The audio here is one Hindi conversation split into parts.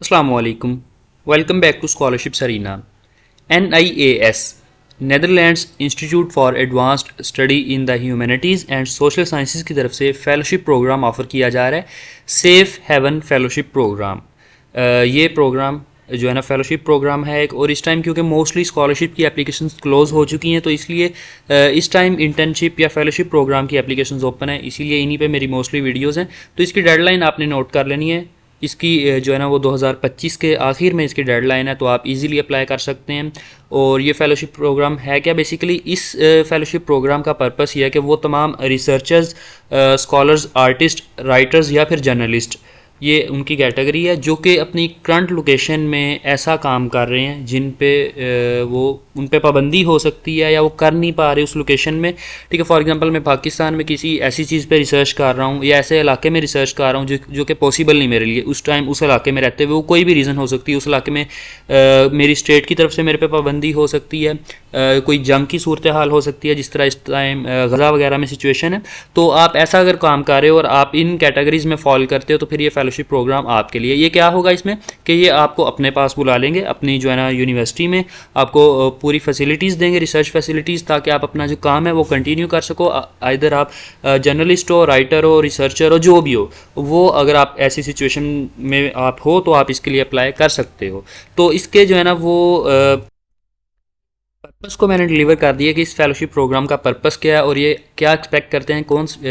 Assalamu alaikum. Welcome back to Scholarship Arena. NIAS Netherlands Institute for Advanced Study in the Humanities and Social Sciences की तरफ से फेलोशिप प्रोग्राम ऑफ़र किया जा रहा है, सेफ हेवन फेलोशिप प्रोग्राम। ये प्रोग्राम जो है ना फेलोशिप प्रोग्राम है एक, और इस टाइम क्योंकि मोस्टली स्कॉलरशिप की एप्लीकेशंस क्लोज़ हो चुकी हैं तो इसलिए इस टाइम इंटर्नशिप या फेलोशिप प्रोग्राम की एप्लीकेशंस ओपन है, इसीलिए इन्हीं पे मेरी मोस्टली वीडियोस हैं। तो इसकी डेडलाइन आपने नोट कर लेनी है। इसकी जो है ना वो 2025 के आखिर में इसकी डेडलाइन है, तो आप इजीली अप्लाई कर सकते हैं। और ये फेलोशिप प्रोग्राम है क्या, बेसिकली इस फेलोशिप प्रोग्राम का पर्पस ये है कि वो तमाम रिसर्चर्स, स्कॉलर्स, आर्टिस्ट, राइटर्स या फिर जर्नलिस्ट, ये उनकी कैटेगरी है जो कि अपनी करंट लोकेशन में ऐसा काम कर रहे हैं जिन पे वो उन पे पाबंदी हो सकती है या वो कर नहीं पा रहे उस लोकेशन में। ठीक है, फॉर एग्जांपल मैं पाकिस्तान में किसी ऐसी चीज़ पे रिसर्च कर रहा हूँ या ऐसे इलाके में रिसर्च कर रहा हूँ जो कि पॉसिबल नहीं मेरे लिए उस टाइम उस इलाके में रहते हुए, वो कोई भी रीज़न हो सकती है। उस इलाके में मेरी स्टेट की तरफ से मेरे पे पाबंदी हो सकती है, कोई जंग की सूरत हाल हो सकती है जिस तरह इस टाइम गज़ा वगैरह में सिचुएशन है। तो आप ऐसा अगर काम कर रहे हो और आप इन कैटेगरीज में फॉल करते हो तो फिर ये फेलोशिप प्रोग्राम आपके लिए। ये क्या होगा इसमें कि ये आपको अपने पास बुला लेंगे, अपनी जो है ना यूनिवर्सिटी में आपको पूरी फैसिलिटीज़ देंगे, रिसर्च फैसिलिटीज़, ताकि आप अपना जो काम है वो कंटिन्यू कर सको। आइदर आप जर्नलिस्ट हो, राइटर हो, रिसर्चर हो, जो भी हो, वो अगर आप ऐसी सिचुएशन में आप हो तो आप इसके लिए अप्लाई कर सकते हो। तो इसके जो है ना वो पर्पस को मैंने डिलीवर कर दिया कि इस फेलोशिप प्रोग्राम का पर्पस क्या है और ये क्या एक्सपेक्ट करते हैं,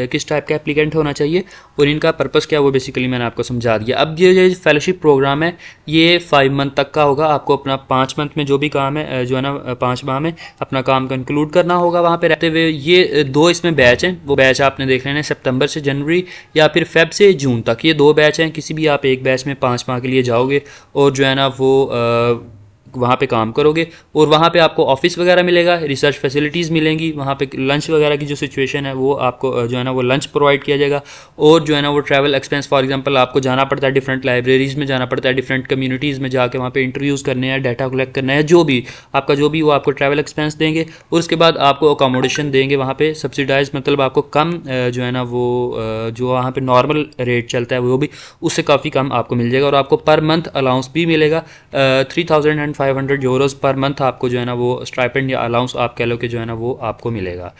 किस टाइप का एप्लीकेंट होना चाहिए और इनका पर्पस क्या है, वो बेसिकली मैंने आपको समझा दिया। अब ये जो फेलोशिप प्रोग्राम है ये 5 मंथ तक का होगा। आपको अपना 5 मंथ में जो भी काम है जो है ना 5 माह में अपना काम कंक्लूड करना होगा वहाँ पे रहते हुए। ये 2 इसमें बैच हैं, वो बैच आपने देख लेना है सितंबर से जनवरी या फिर फेब से जून तक। ये 2 बैच हैं, किसी भी आप एक बैच में 5 माह के लिए जाओगे और जो है ना वो वहाँ पे काम करोगे और वहाँ पे आपको ऑफिस वगैरह मिलेगा, रिसर्च फैसिलिटीज़ मिलेंगी, वहाँ पे लंच वगैरह की जो सिचुएशन है वो आपको जो है ना वो लंच प्रोवाइड किया जाएगा। और जो है ना वो ट्रैवल एक्सपेंस, फॉर एग्जांपल आपको जाना पड़ता है डिफरेंट लाइब्रेरीज़ में, जाना पड़ता है डिफरेंट कम्युनिटीज़ में, जाके वहाँ पे इंटरव्यूज़ करने हैं, डाटा कलेक्ट करना है, जो भी आपका जो भी वो आपको ट्रैवल एक्सपेंस देंगे। और उसके बाद आपको अकोमोडेशन देंगे वहाँ पे सब्सिडाइज, मतलब आपको कम जो है ना वो जो वहाँ पे नॉर्मल रेट चलता है वो भी उससे काफ़ी कम आपको मिल जाएगा। और आपको पर मंथ अलाउंस भी मिलेगा, 3500 यूरोज़ पर मंथ आपको जो है ना वो स्टाइपेंड या अलाउंस आप कह लो कि जो है ना वो आपको मिलेगा।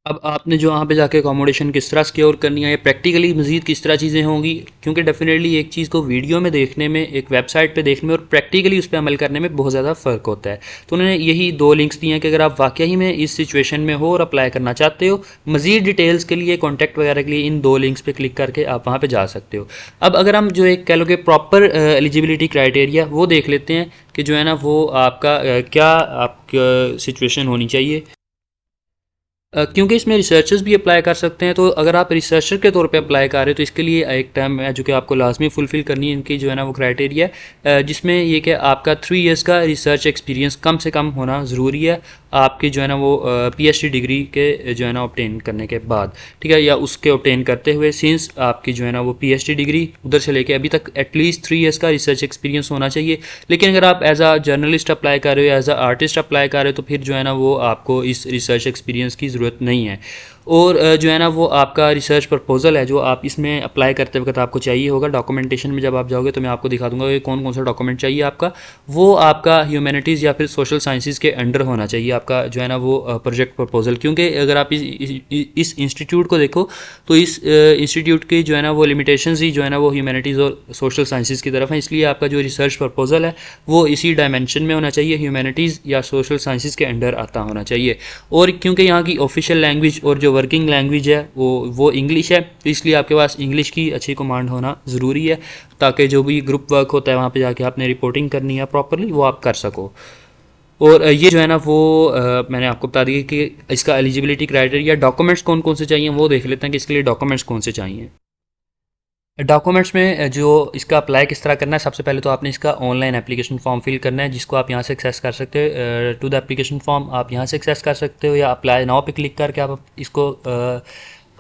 अब आपने जो वहाँ पे जाके अकोमोडेशन किस तरह सिक्योर करनी है, प्रैक्टिकली मज़ीद किस तरह चीज़ें होंगी, क्योंकि डेफिनेटली एक चीज़ को वीडियो में देखने में, एक वेबसाइट पे देखने में और प्रैक्टिकली उस पर अमल करने में बहुत ज़्यादा फ़र्क होता है। तो उन्होंने यही 2 लिंक्स दिए हैं कि अगर आप वाकई में इस सिचुएशन में हो और अप्लाई करना चाहते हो, मज़ीद डिटेल्स के लिए, कॉन्टैक्ट वगैरह के लिए इन 2 लिंक्स पर क्लिक करके आप वहाँ पर जा सकते हो। अब अगर हम जो एक कह लो कि प्रॉपर एलिजिबिलिटी क्राइटेरिया वो देख लेते हैं कि जो है ना वो आपका क्या आपका सिचुएशन होनी चाहिए, क्योंकि इसमें रिसर्चर्स भी अप्लाई कर सकते हैं। तो अगर आप रिसर्चर के तौर पे अप्लाई कर रहे हो तो इसके लिए एक टर्म है जो कि आपको लाजमी फुलफ़िल करनी है, इनकी जो है ना वो क्राइटेरिया, जिसमें ये कि आपका 3 इयर्स का रिसर्च एक्सपीरियंस कम से कम होना ज़रूरी है आपकी जो है ना वो PhD डिग्री के जो है ना ऑब्टेन करने के बाद, ठीक है, या उसके ऑब्टेन करते हुए सिंस आपकी जो है ना वो PhD डिग्री उधर से लेके अभी तक एटलीस्ट 3 इयर्स का रिसर्च एक्सपीरियंस होना चाहिए। लेकिन अगर आप एज आ जर्नलिस्ट अप्लाई कर रहे हो, एज आ आर्टिस्ट अप्लाई कर रहे हो, तो फिर जो है ना वो आपको इस रिसर्च एक्सपीरियंस की ज़रूरत नहीं है। और जो है ना वो आपका रिसर्च प्रपोजल है जो आप इसमें अप्लाई करते वक्त आपको चाहिए होगा। डॉक्यूमेंटेशन में जब आप जाओगे तो मैं आपको दिखा दूंगा कि कौन कौन सा डॉक्यूमेंट चाहिए आपका। वो आपका ह्यूमैनिटीज़ या फिर सोशल साइंसेज के अंडर होना चाहिए आपका जो है ना वो प्रोजेक्ट प्रपोजल, क्योंकि अगर आप इस इंस्टीट्यूट को देखो तो इस इंस्टीट्यूट की जो है ना वो लिमिटेशंस ही जो है ना वो ह्यूमैनिटीज़ और सोशल साइंसेज की तरफ है। इसलिए आपका जो रिसर्च प्रपोजल है वो इसी डायमेंशन में होना चाहिए, ह्यूमैनिटीज़ या सोशल साइंसेज के अंडर आता होना चाहिए। और क्योंकि यहाँ की ऑफिशियल लैंग्वेज और जो वर्किंग लैंग्वेज है वो इंग्लिश है, तो इसलिए आपके पास इंग्लिश की अच्छी कमांड होना ज़रूरी है, ताकि जो भी ग्रुप वर्क होता है वहाँ पे जाके आपने रिपोर्टिंग करनी है प्रॉपरली वो आप कर सको। और ये जो है ना वो मैंने आपको बता दिया कि इसका एलिजिबिलिटी क्राइटेरिया, डॉक्यूमेंट्स कौन कौन से चाहिए वो देख लेते हैं कि इसके लिए डॉक्यूमेंट्स कौन से चाहिए। डॉक्यूमेंट्स में जो इसका अप्लाई किस तरह करना है, सबसे पहले तो आपने इसका ऑनलाइन एप्लीकेशन फॉर्म फिल करना है, जिसको आप यहाँ से एक्सेस कर सकते हो। टू द एप्लीकेशन फॉर्म आप यहाँ से एक्सेस कर सकते हो या अप्लाई नाउ पे क्लिक करके आप इसको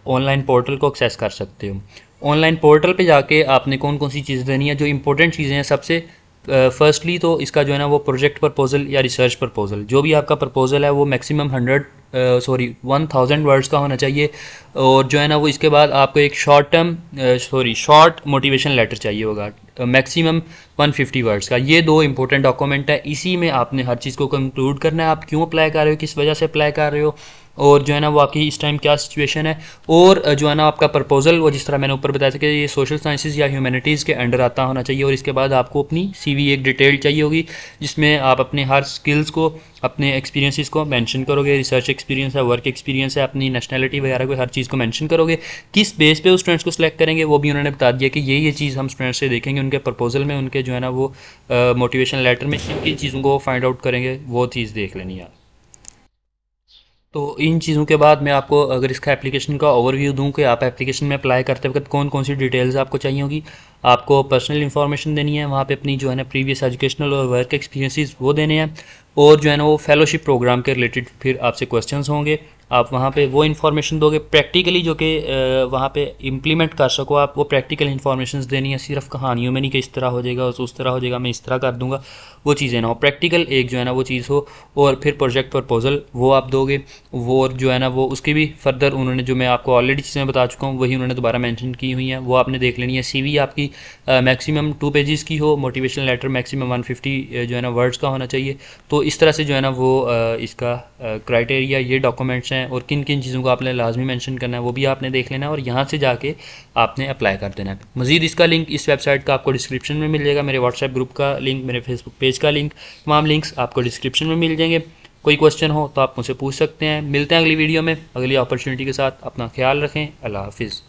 ऑनलाइन पोर्टल को एक्सेस कर सकते हो। ऑनलाइन पोर्टल पे जाके आपने कौन कौन सी चीज़ें देनी है, जो इंपॉर्टेंट चीज़ें हैं सबसे फर्स्टली तो इसका जो है ना वो प्रोजेक्ट प्रपोजल या रिसर्च प्रपोजल, जो भी आपका प्रपोजल है वो मैक्सिमम 100 सॉरी 1000 वर्ड्स का होना चाहिए। और जो है ना वो इसके बाद आपको एक शॉर्ट मोटिवेशन लेटर चाहिए होगा, मैक्सिमम 150 वर्ड्स का। ये दो इंपॉर्टेंट डॉक्यूमेंट है, इसी में आपने हर चीज़ को कंक्लूड करना है। आप क्यों अप्लाई कर रहे हो, किस वजह से अप्लाई कर रहे हो, और जो है ना वो आपकी इस टाइम क्या सिचुएशन है, और जो है ना आपका प्रपोजल वो जिस तरह मैंने ऊपर बताया था कि ये सोशल साइंसेज या ह्यूमैनिटीज़ के अंडर आता होना चाहिए। और इसके बाद आपको अपनी सीवी एक डिटेल चाहिए होगी, जिसमें आप अपने हर स्किल्स को, अपने एक्सपीरियंसेस को मेंशन करोगे, रिसर्च एक्सपीरियंस है, वर्क एक्सपीरियंस है, अपनी नेशनैलिटी वगैरह को, हर चीज़ को मेंशन करोगे। किस बेस पे उस स्टूडेंट्स को सिलेक्ट करेंगे वो भी उन्होंने बता दिया कि ये चीज़ हम स्टूडेंट्स से देखेंगे, उनके प्रपोजल में, उनके जो है ना वो मोटिवेशन लेटर में किन किन चीज़ों को फाइंड आउट करेंगे, वो चीज़ देख लेनी है। तो इन चीज़ों के बाद मैं आपको अगर इसका एप्लीकेशन का ओवरव्यू दूं कि आप एप्लीकेशन में अप्लाई करते वक्त कौन कौन सी डिटेल्स आपको चाहिए होगी। आपको पर्सनल इन्फॉर्मेशन देनी है, वहाँ पे अपनी जो है ना प्रीवियस एजुकेशनल और वर्क एक्सपीरियंसेस वो देने हैं, और जो है ना वो फेलोशिप प्रोग्राम के रिलेटेड फिर आपसे क्वेश्चंस होंगे, आप वहाँ पे वो इन्फॉर्मेशन दोगे प्रैक्टिकली, जो कि वहाँ पे इम्प्लीमेंट कर सको आप। वो प्रैक्टिकल इन्फॉर्मेशन देनी है, सिर्फ कहानियों में नहीं कि इस तरह हो जाएगा, उस तरह हो जाएगा, मैं इस तरह कर दूंगा, वो चीज़ें ना हो, प्रैक्टिकल एक जो है ना वो चीज़ हो। और फिर प्रोजेक्ट प्रपोजल वो आप दोगे, वो और जो है ना वो उसकी भी फर्दर उन्होंने जो मैं आपको ऑलरेडी चीज़ें बता चुका हूँ वही उन्होंने दोबारा मेंशन की हुई हैं, वो आपने देख लेनी है। सीवी आपकी मैक्सिमम 2 पेजेस की हो, मोटिवेशन लेटर मैक्सिमम 150 जो है ना वर्ड्स का होना चाहिए। तो इस तरह से जो है ना वो इसका क्राइटेरिया, ये डॉक्यूमेंट्स हैं, और किन किन चीज़ों को आपने लाजमी मेंशन करना है वो भी आपने देख लेना है, और यहाँ से जाके आपने अप्लाई कर देना है। मज़ीद इसका लिंक इस वेबसाइट का आपको डिस्क्रिप्शन में मिल जाएगा, मेरे व्हाट्सएप ग्रुप का लिंक, मेरे फेसबुक पेज का लिंक, तमाम लिंक्स आपको डिस्क्रिप्शन में मिल जाएंगे। कोई क्वेश्चन हो तो आप मुझसे पूछ सकते हैं। मिलते हैं अगली वीडियो में अगली अपॉर्चुनिटी के साथ। अपना ख्याल रखें। अल्लाह हाफिज़।